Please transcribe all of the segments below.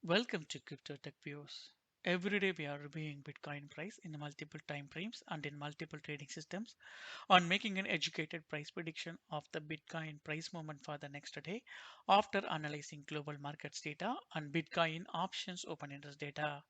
Welcome to Crypto Tech Views. Every day we are reviewing Bitcoin price in multiple time frames and in multiple trading systems on making an educated price prediction of the Bitcoin price movement for the next day after analyzing global markets data and Bitcoin options open interest data.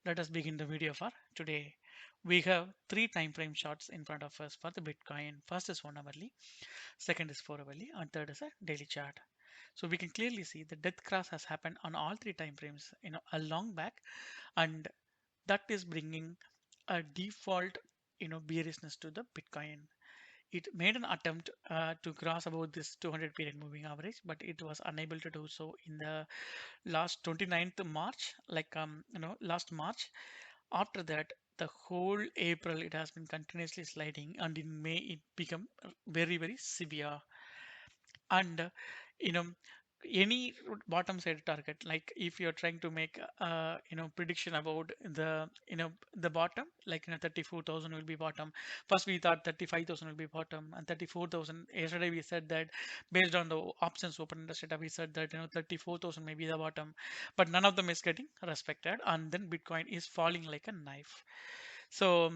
Let us begin the video for today. We have three time frame charts in front of us for the Bitcoin. First is 1 hourly, second is 4 hourly, and third is a daily chart. So we can clearly see the death cross has happened on all three time frames, a long back, and that is bringing a default, bearishness to the Bitcoin. It made an attempt to cross about this 200 period moving average, but it was unable to do so in the last 29th March, last March. After that, the whole April it has been continuously sliding, and in May it became very very severe. And you know any bottom side target, like if you're trying to make prediction about the bottom, 34,000 will be bottom. First we thought 35,000 will be bottom and 34,000. Yesterday we said that based on the options open interest data, we said that 34,000 may be the bottom, but none of them is getting respected, and then Bitcoin is falling like a knife. So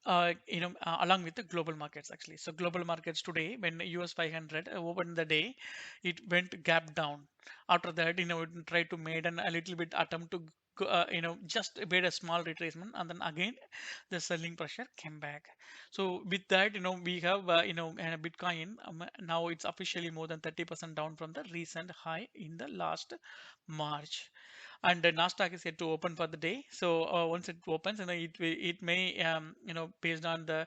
along with the global markets actually. So global markets today, when US 500 opened the day, it went gap down. After that, it tried to made a little bit attempt to just made a small retracement, and then again the selling pressure came back. So with that, we have Bitcoin, now it's officially more than 30% down from the recent high in the last March. And the Nasdaq is yet to open for the day. So once it opens, it may based on the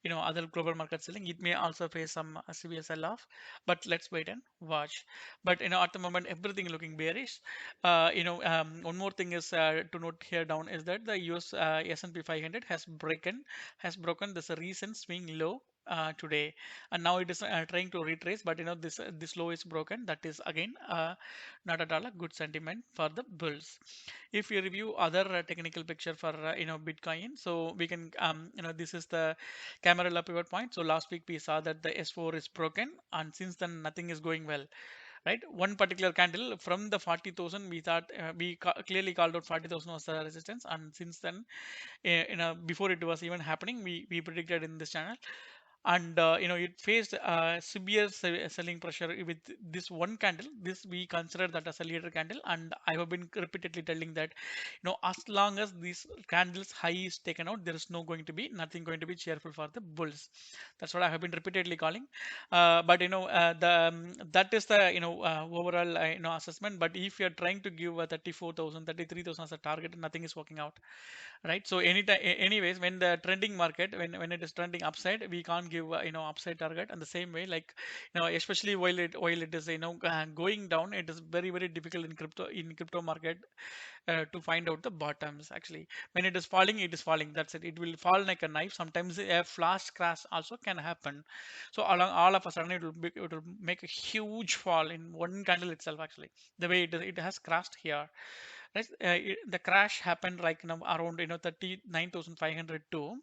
other global market selling, it may also face some severe sell-off. But let's wait and watch. But at the moment everything looking bearish. One more thing is to note here down is that the US S&P 500 has broken this recent swing low today, and now it is trying to retrace, but this low is broken. That is again not at all a good sentiment for the bulls. If you review other technical picture for Bitcoin, so we can this is the Camarilla pivot point. So last week we saw that the S4 is broken, and since then nothing is going well, right? One particular candle from the 40,000, we thought clearly called out 40,000 was the resistance, and since then, before it was even happening, we predicted in this channel, and it faced severe selling pressure with this one candle. This we consider that as a leader candle, and I have been repeatedly telling that as long as this candle's high is taken out, there is no going to be nothing going to be cheerful for the bulls. That's what I have been repeatedly calling. But that is the overall assessment. But if you are trying to give a 34,000 33,000 as a target, nothing is working out, right? So anyways, when the trending market, when it is trending upside, we can't give upside target. And the same way, like especially while it is going down, it is very very difficult in crypto market to find out the bottoms. Actually, when it is falling, it is falling, that's it will fall like a knife. Sometimes a flash crash also can happen. So along all of a sudden it will make a huge fall in one candle itself. Actually, the way it has crashed here, right? The crash happened like around 39,500 to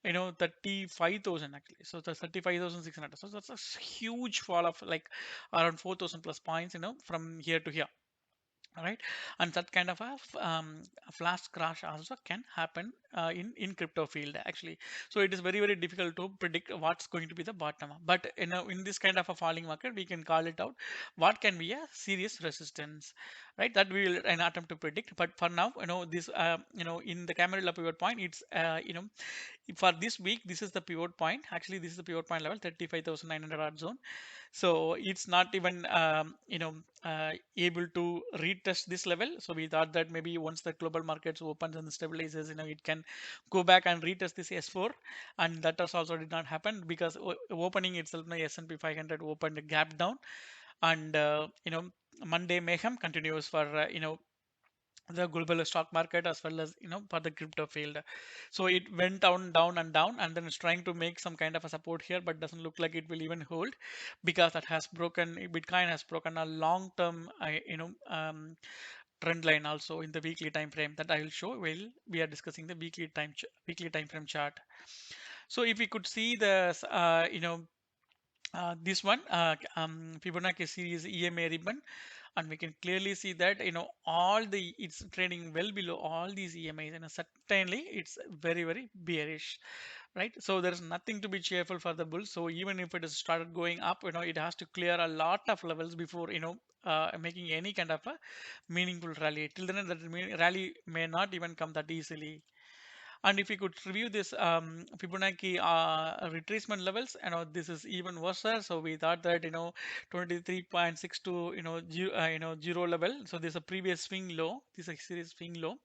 35,000 actually. So the 35,600. So that's a huge fall of like around 4,000 plus points, from here to here. All right, and that kind of a flash crash also can happen in crypto field actually. So it is very very difficult to predict what's going to be the bottom. But in this kind of a falling market, we can call it out what can be a serious resistance, right? That we will an attempt to predict. But for now, this in the Camarilla pivot point, it's for this week, this is the pivot point. Actually, this is the pivot point level 35,900 odd zone. So it's not even able to retest this level. So we thought that maybe once the global markets opens and stabilizes, it can go back and retest this S4, and that has also did not happen because opening itself, the S&P 500 opened a gap down, and Monday mayhem continues for the global stock market as well as for the crypto field. So it went down and down, and then it's trying to make some kind of a support here, but doesn't look like it will even hold, because that has broken Bitcoin has broken a long term trend line also in the weekly time frame that I will show while we are discussing the weekly time frame chart. So if we could see the This one, Fibonacci series EMA ribbon, and we can clearly see that all the it's trading well below all these EMAs, and certainly it's very bearish, right? So there is nothing to be cheerful for the bull. So even if it has started going up, it has to clear a lot of levels before making any kind of a meaningful rally. Till then, that rally may not even come that easily. And if we could review this Fibonacci retracement levels, this is even worse. So we thought that 23.62 zero level. So there's a previous swing low. This is a series swing low,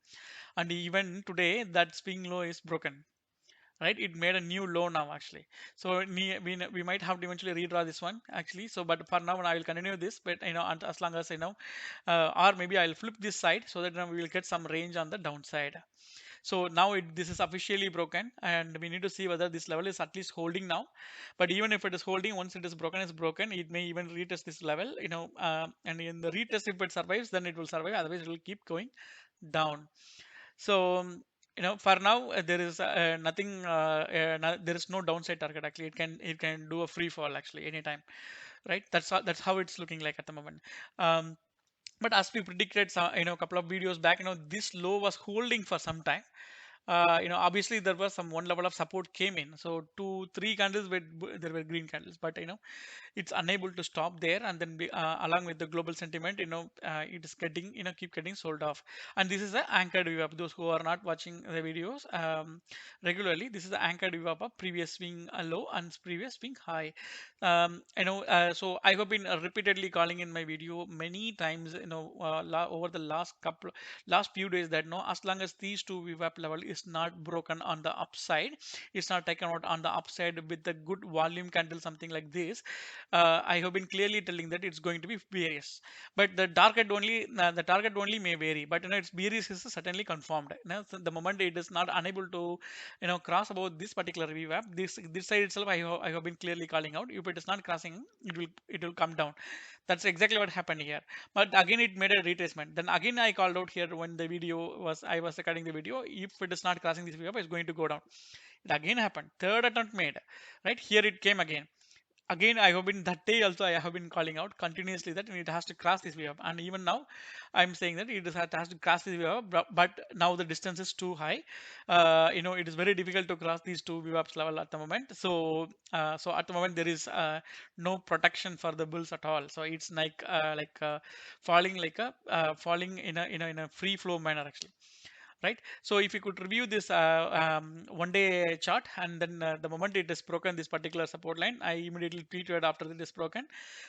and even today that swing low is broken. Right, it made a new low now actually. So we might have to eventually redraw this one actually. So but for now I will continue this, but as long as or maybe I'll flip this side so that we will get some range on the downside. So now this is officially broken, and we need to see whether this level is at least holding now. But even if it is holding, once it is broken, it's broken. It may even retest this level, and in the retest, if it survives, then it will survive. Otherwise, it will keep going down. So for now there is nothing. There is no downside target. Actually, it can do a free fall actually anytime, right? That's how it's looking like at the moment. Um, but as we predicted, a couple of videos back, this low was holding for some time. Obviously there was some one level of support came in. So 2 3 candles there were green candles, but it's unable to stop there, and then along with the global sentiment, it is getting keep getting sold off. And this is the anchored VWAP. Those who are not watching the videos regularly, this is the anchored VWAP of previous swing low and previous swing high. So I have been repeatedly calling in my video many times, over the last few days, that no, as long as these two VWAP level is not broken on the upside, it's not taken out on the upside with the good volume candle, something like this, I have been clearly telling that it's going to be bearish. But the target only may vary, but its bearish is certainly confirmed. So the moment it is not unable to cross about this particular VWAP, this side itself, I have been clearly calling out. If it is not crossing, it will come down. That's exactly what happened here. But again, it made a retracement. Then again, I called out here when I was recording the video. If it is not crossing this VWAP, it's going to go down. It again happened. Third attempt made. Right here, it came again. I have been that day also, I have been calling out continuously that it has to cross this VWAP, and even now I'm saying that it has to cross this VWAP, but now the distance is too high. It is very difficult to cross these two VWAPs level at the moment. So at the moment there is no protection for the bulls at all. So it's falling, falling in a free flow manner actually, right? So if you could review this 1 day chart, and then the moment it is broken this particular support line, I immediately tweeted after it is broken.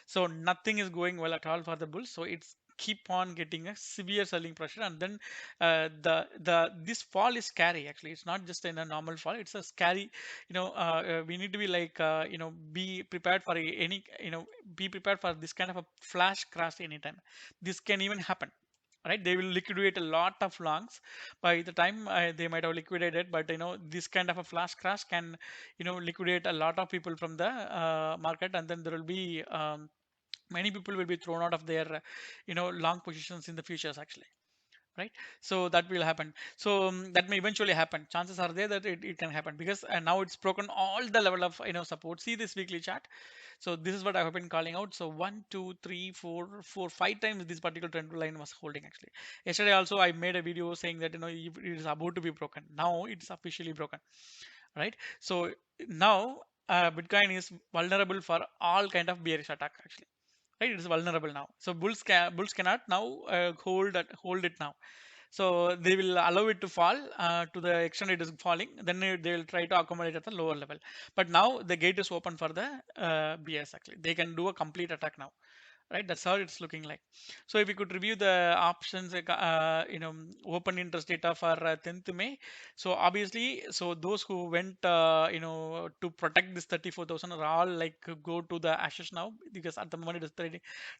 So nothing is going well at all for the bulls. So it's keep on getting a severe selling pressure, and then the this fall is scary actually. It's not just in a normal fall, it's a scary. We need to be be prepared for be prepared for this kind of a flash crash anytime. This can even happen, right? They will liquidate a lot of longs by the time they might have liquidated, but this kind of a flash crash can liquidate a lot of people from the market, and then there will be many people will be thrown out of their long positions in the futures actually, right? So that will happen. So that may eventually happen. Chances are there that it can happen, because now it's broken all the level of support. See this weekly chart. So this is what I have been calling out. So 1 2 3 4 4 5 times this particular trend line was holding actually. Yesterday also I made a video saying that it is about to be broken. Now it's officially broken, right? So now Bitcoin is vulnerable for all kind of bearish attack actually, right? It is vulnerable now. So bulls cannot now hold it now. So they will allow it to fall to the extent it is falling. Then they will try to accommodate at the lower level. But now the gate is open for the BS actually. They can do a complete attack now, right? That's how it's looking like. So if we could review the options, open interest data for 10th May. So obviously, so those who went, to protect this 34,000 are all go to the ashes now, because at the moment it is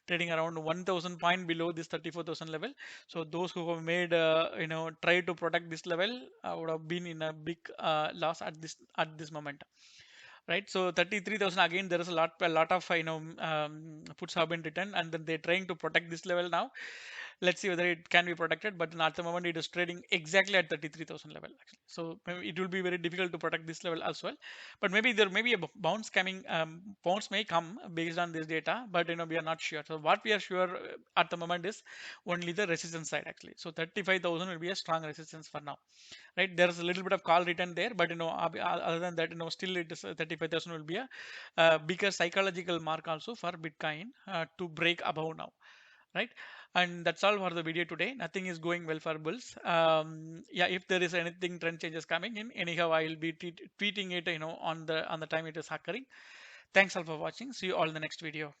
trading around 1,000 point below this 34,000 level. So those who have made, try to protect this level would have been in a big loss at this moment, right? So 33,000, again there is a lot of puts have been written, and then they're trying to protect this level now. Let's see whether it can be protected. But at the moment, it is trading exactly at 33,000 level. Actually. So maybe it will be very difficult to protect this level as well. But maybe there may be a bounce coming. Bounce may come based on this data, but we are not sure. So what we are sure at the moment is only the resistance side actually. So 35,000 will be a strong resistance for now, right? There's a little bit of call written there, but other than that, still it is 35,000 will be a bigger psychological mark also for Bitcoin to break above now, right? And that's all for the video today. Nothing is going well for bulls. Yeah, if there is anything trend changes coming in, anyhow, I will be tweeting it, on the time it is occurring. Thanks all for watching. See you all in the next video.